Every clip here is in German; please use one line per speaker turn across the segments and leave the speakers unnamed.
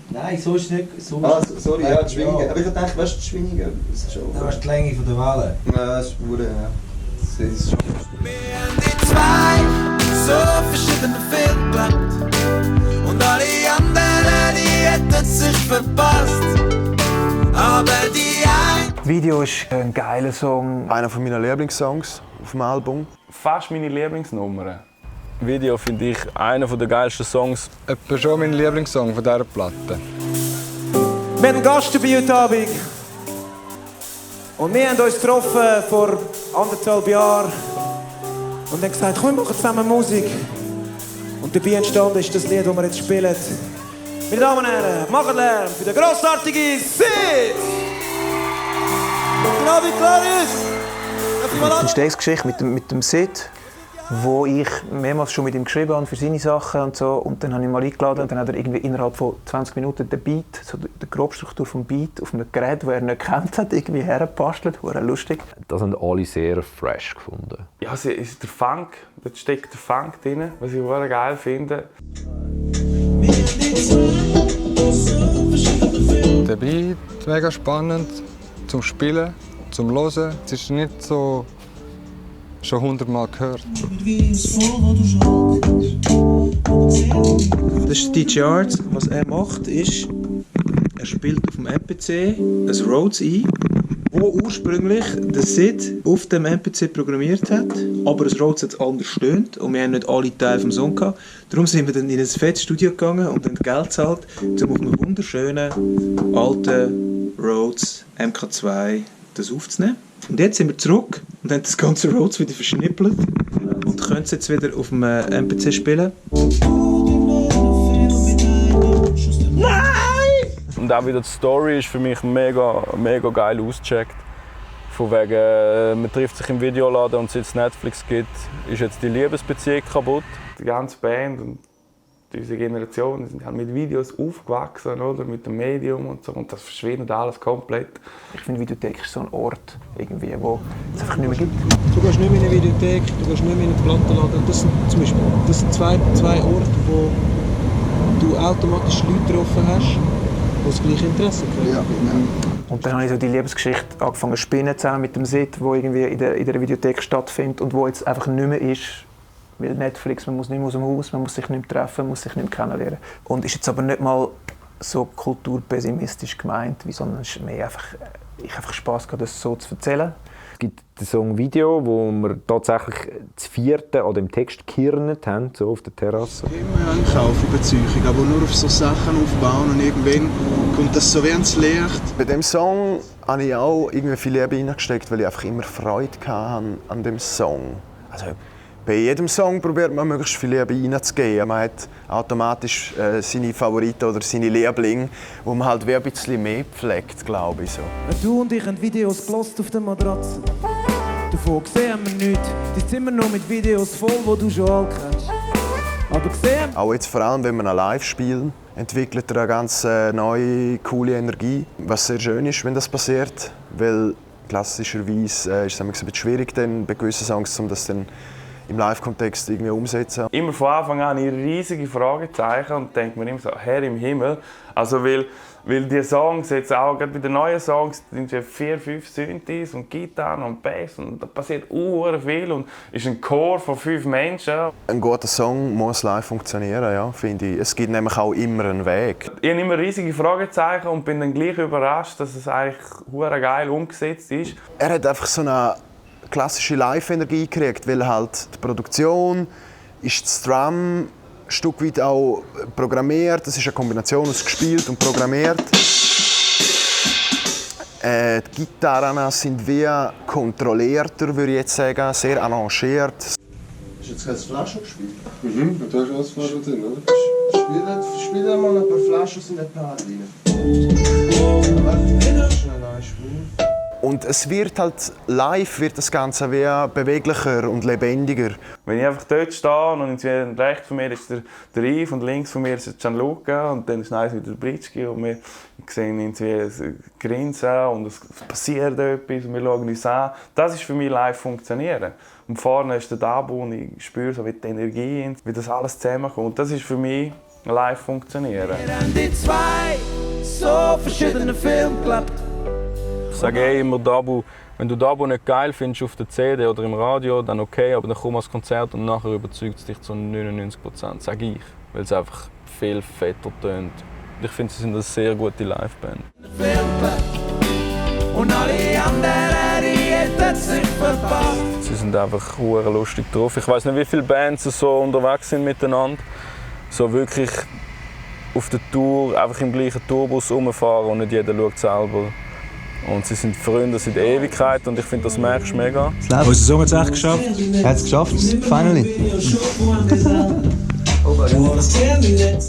Nein, so ist es nicht. So
sorry, ja, die Schwingungen. Ja. Aber ich dachte, weißt du, die Schwingungen, das ist schon...
Das ist die Länge der Welle.
Ja, das ist pure, ja. Das ist schon...
Wir haben die zwei so verschiedene Filme gemacht. Und alle anderen, die hätten sich verpasst. Aber die ein...
Video ist ein geiler Song.
Einer meiner Lieblingssongs auf dem Album.
Fast meine Lieblingsnummern. Video finde ich einer der geilsten Songs.
Etwa schon mein Lieblingssong von dieser Platte.
Wir haben einen Gast dabei heute Abend. Und wir haben uns getroffen vor 1,5 Jahren. Und haben gesagt, komm, wir machen zusammen Musik. Und dabei entstanden ist das Lied, das wir jetzt spielen. Meine Damen und Herren, machen Lärm für den grossartigen Sid! Genau wie klar ist!
Die Entstehungsgeschichte mit dem Sid, wo ich mehrmals schon mit ihm geschrieben habe für seine Sachen und so. Und dann habe ich ihn mal eingeladen und dann hat er irgendwie innerhalb von 20 Minuten den Beat, so die Grobstruktur vom Beat auf einem Gerät, das er nicht kennt hat, irgendwie hergebastelt. War lustig.
Das haben alle sehr fresh gefunden.
Ja, es ist der Funk, da steckt der Funk drin, was ich sehr geil finde.
Der Beat mega spannend zum Spielen, zum Hören. Es ist nicht so schon 100-mal gehört.
Das ist DJ Arts. Was er macht, ist, er spielt auf dem MPC ein Rhodes ein, wo ursprünglich der Sid auf dem MPC programmiert hat, aber das Rhodes jetzt anders stöhnt und wir haben nicht alle Teile vom Song gehabt. Darum sind wir dann in ein fettes Studio gegangen und haben Geld gezahlt, um auf einem wunderschönen alten Rhodes MK2 das aufzunehmen. Und jetzt sind wir zurück und haben das ganze Rhodes wieder verschnippelt und können es jetzt wieder auf dem MPC spielen.
Und auch wieder die Story ist für mich mega geil ausgecheckt. Von wegen, man trifft sich im Videoladen und seit es Netflix gibt, ist jetzt die Liebesbeziehung kaputt. Die ganze Band und unsere Generation sind halt mit Videos aufgewachsen, oder? Mit dem Medium und so. Und das verschwindet alles komplett.
Ich finde, Videothek ist so ein Ort, irgendwie, wo es einfach nicht mehr gibt.
Du gehst nicht mehr in eine Videothek, du gehst nicht mehr in einen Plattenladen. Das sind zwei Orte, wo du automatisch Leute getroffen hast, die das gleiche Interesse haben. Ja,
und dann habe ich so die Liebesgeschichte angefangen zu spinnen, zusammen mit dem Sid, wo irgendwie in der Videothek stattfindet und wo jetzt einfach nicht mehr ist. Weil Netflix, man muss nicht mehr aus dem Haus, man muss sich nicht mehr treffen, man muss sich nicht mehr kennenlernen. Und ist jetzt aber nicht mal so kulturpessimistisch gemeint, sondern es ist mehr einfach, ich habe einfach Spass gehabt, das so zu erzählen.
Es gibt den Song Video, wo wir tatsächlich das vierte an dem Text gekirnet haben, so auf der Terrasse.
Immer eine Kaufüberzeugung, aber nur auf so Sachen aufbauen und irgendwann kommt das so wie ins Licht.
Bei dem Song habe ich auch irgendwie viel Liebe reingesteckt, weil ich einfach immer Freude hatte an dem Song. Also, bei jedem Song probiert man möglichst viel Liebe reinzugeben. Man hat automatisch seine Favoriten oder seine Lieblinge, wo man halt wie ein bisschen mehr pflegt, glaube ich. So.
Du und ich haben Videos gelost auf der Matratze. Davon sehen wir nichts. Dein Zimmer noch mit Videos voll, die du schon alle kennst. Aber gesehen...
Auch jetzt vor allem, wenn wir live spielen, entwickelt er eine ganz neue, coole Energie. Was sehr schön ist, wenn das passiert, weil klassischerweise ist es ein bisschen schwierig, dann bei gewissen Songs, um das dann im Live-Kontext irgendwie umsetzen.
Immer von Anfang an riesige Fragezeichen und denke mir immer so, Herr im Himmel. Also weil die Songs, jetzt auch gerade bei den neuen Songs, sind 4, 5 Synthes und Gitarren und Bass und da passiert viel und ist ein Chor von 5 Menschen.
Ein guter Song muss live funktionieren, ja, finde ich. Es gibt nämlich auch immer einen Weg.
Ich habe immer riesige Fragezeichen und bin dann gleich überrascht, dass es eigentlich geil umgesetzt ist.
Er hat einfach so eine klassische Live-Energie gekriegt, weil halt die Produktion ist das Drum ein Stück weit auch programmiert. Das ist eine Kombination aus gespielt und programmiert. Die Gitarren sind wie kontrollierter, würde ich jetzt sagen, sehr arrangiert.
Hast du jetzt gerade das Flaschen gespielt?
Mhm, du hast auch das Flaschen drin, oder?
Spiel mal ein paar Flaschen in den Part rein.
Und es wird halt live wird das Ganze wie beweglicher und lebendiger.
Wenn ich einfach dort stehe und rechts von mir ist der Yves und links von mir ist Gianluca und dann ist wieder der Britschki und wir sehen irgendwie Grinsen und es passiert etwas und wir schauen uns an. Das ist für mich live funktionieren. Und vorne ist der Dabo und ich spüre so wie die Energie, wie das alles zusammenkommt. Das ist für mich live funktionieren.
Wir haben die zwei so verschiedenen Filmen gelebt.
Ich sage immer Dabu, wenn du Dabu nicht geil findest auf der CD oder im Radio, dann okay, aber dann komm ans Konzert und nachher überzeugt es dich zu 99%, sage ich. Weil es einfach viel fetter tönt. Ich finde, sie sind eine sehr gute Liveband.
Und alle anderen, die hätten sich verpasst.
Sie sind einfach hure lustig drauf. Ich weiß nicht, wie viele Bands so unterwegs sind miteinander. So wirklich auf der Tour, einfach im gleichen Tourbus rumfahren und nicht jeder schaut selber. Und sie sind Freunde seit Ewigkeit und ich finde, das merkst du mega.
Unser Song hat es echt geschafft.
Er hat es geschafft, finally.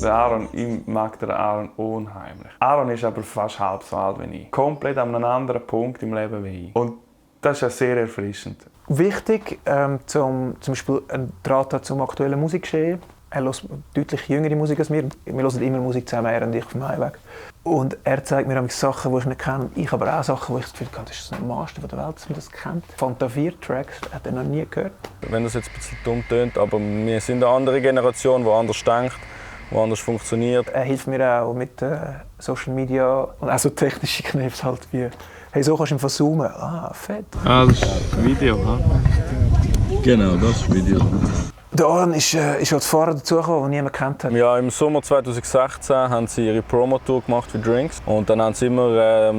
Der Aaron, ich mag den Aaron unheimlich. Aaron ist aber fast halb so alt wie ich. Komplett an einem anderen Punkt im Leben wie ich. Und das ist ja sehr erfrischend.
Wichtig, zum Beispiel ein Draht zum aktuellen Musikgeschehen. Er hört deutlich jüngere Musik als wir. Wir hören immer Musik zusammen, er und ich auf dem Heimweg. Und er zeigt mir Sachen, die ich nicht kenne. Ich aber auch Sachen, wo ich das Gefühl habe, das ist das Normalste der Welt, dass man das kennt. Fanta 4 Tracks hat er noch nie gehört.
Wenn das jetzt ein bisschen dumm tönt, aber wir sind eine andere Generation, die anders denkt, die anders funktioniert.
Er hilft mir auch mit Social Media und auch so technische Kniffe halt wie «Hey, so kannst du ihn verzoomen». Ah, fett.
Ah, das ist Video, ha? Genau, das ist Video.
Der Aaron ist als Fahrer dazugekommen, den niemand kennt hat.
Ja, im Sommer 2016 haben sie ihre Promotour gemacht für Drinks. Und dann haben sie immer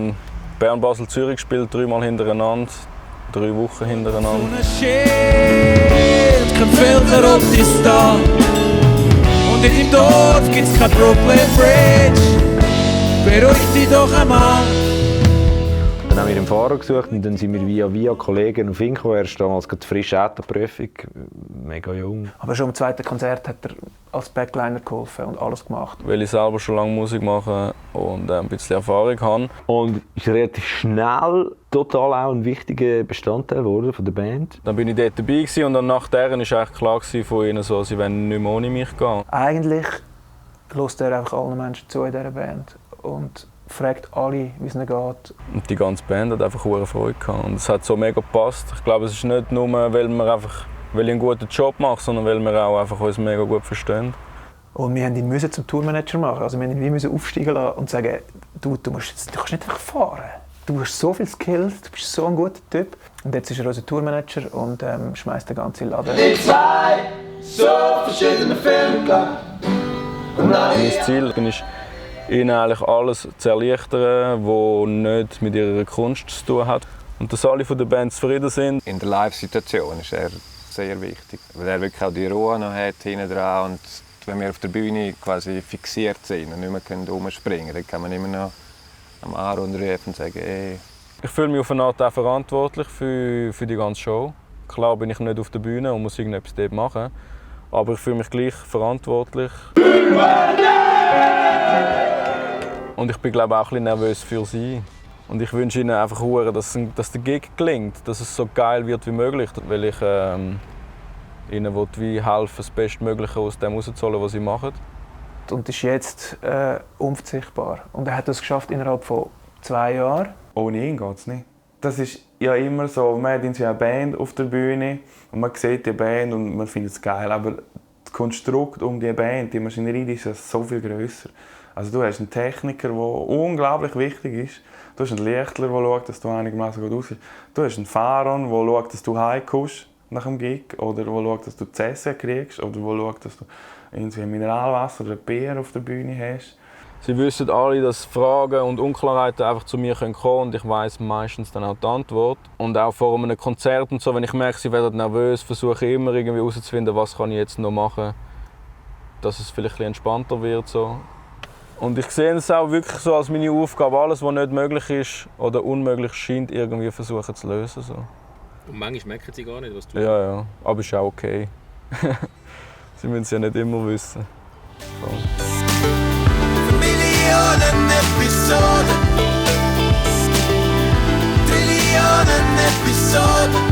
Bern, Basel, Zürich gespielt, 3-mal hintereinander, 3 Wochen hintereinander.
Ohne Schild, kein Filter auf die Star. Und in deinem Dorf gibt's kein Brooklyn Bridge. Beruhig dich doch einmal.
Dann haben wir einen Fahrer gesucht und dann sind wir via Kollegen auf ihn gekommen. Er ist damals gerade frisch Prüfung, mega jung.
Aber schon am zweiten Konzert hat er als Backliner geholfen und alles gemacht.
Weil ich selber schon lange Musik mache und ein bisschen Erfahrung habe.
Und ist relativ schnell total auch ein wichtiger Bestandteil geworden von der Band.
Dann bin ich dort dabei und dann nach deren war eigentlich klar von ihnen, so, sie wollen nicht mehr ohne mich gehen.
Eigentlich hört er einfach allen Menschen zu in dieser Band und fragt alle, wie es ihnen geht.
Und die ganze Band hat einfach hohe Freude gehabt. Und es hat so mega gepasst. Ich glaube, es ist nicht nur, weil ich einen guten Job mache, sondern weil wir auch einfach uns mega gut verstehen.
Und wir mussten ihn zum Tourmanager machen. Also wir mussten ihn aufsteigen lassen und sagen, du kannst nicht einfach fahren. Du hast so viele Skills, du bist so ein guter Typ. Und jetzt ist er unser Tourmanager und schmeißt den ganzen Laden.
In 2 so verschiedene Filme.
Mein Ziel ist, ihnen eigentlich alles zu erleichtern, was nicht mit ihrer Kunst zu tun hat. Und dass alle von der Band zufrieden sind.
In der Live-Situation ist er sehr wichtig, weil er wirklich auch die Ruhe noch hat hinten dran. Und wenn wir auf der Bühne quasi fixiert sind und nicht mehr herumspringen können, dann kann man immer noch am Aaron rufen und sagen, ey.
Ich fühle mich auf eine Art auch verantwortlich für die ganze Show. Klar bin ich nicht auf der Bühne und muss irgendetwas dort machen, aber ich fühle mich gleich verantwortlich. Und ich bin, glaube ich, auch ein bisschen nervös für sie. Und ich wünsche ihnen einfach, dass der Gig gelingt, dass es so geil wird wie möglich, weil ich ihnen helfen, das Bestmögliche aus dem rauszuholen, was sie machen.
Und ist jetzt unverzichtbar. Und er hat das geschafft innerhalb von 2 Jahren.
Ohne ihn geht es nicht. Das ist ja immer so, man hat eine Band auf der Bühne und man sieht die Band und man findet es geil, aber das Konstrukt um die Band, die Maschinerie, die ist ja so viel grösser. Also du hast einen Techniker, der unglaublich wichtig ist. Du hast einen Lichtler, der schaut, dass du einigermaßen gut aussiehst. Du hast einen Fahrer, der schaut, dass du heimkommst nach dem Gig. Oder der schaut, dass du zu essen kriegst. Oder der schaut, dass du irgendwie Mineralwasser oder ein Bier auf der Bühne hast.
Sie wissen alle, dass Fragen und Unklarheiten einfach zu mir kommen können und ich weiss meistens dann auch die Antwort. Und auch vor einem Konzert und so, wenn ich merke, sie werden nervös, versuche ich immer irgendwie herauszufinden, was kann ich jetzt noch machen, dass es vielleicht ein bisschen entspannter wird. So. Und ich sehe es auch wirklich so als meine Aufgabe, alles, was nicht möglich ist oder unmöglich scheint, irgendwie versuchen zu lösen. So.
Und manchmal merken sie gar nicht, was du
Ja, aber ist auch okay. Sie müssen es ja nicht immer wissen.
Millionen Episoden, Trillionen Episoden,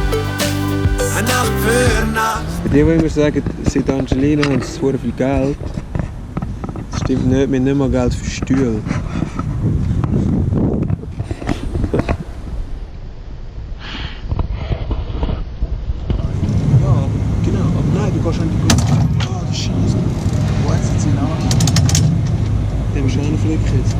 Nacht für Nacht.
Bei dem, wenn wir sagen, seit Angelina haben sie so viel Geld, das stimmt nicht, wir haben nicht mal Geld für Stühle. Ja, genau, aber nein, du gehst an die Brücke. Ah, das Scheiße. Wo hat sie ihn an? Dem ist auch noch Flick jetzt.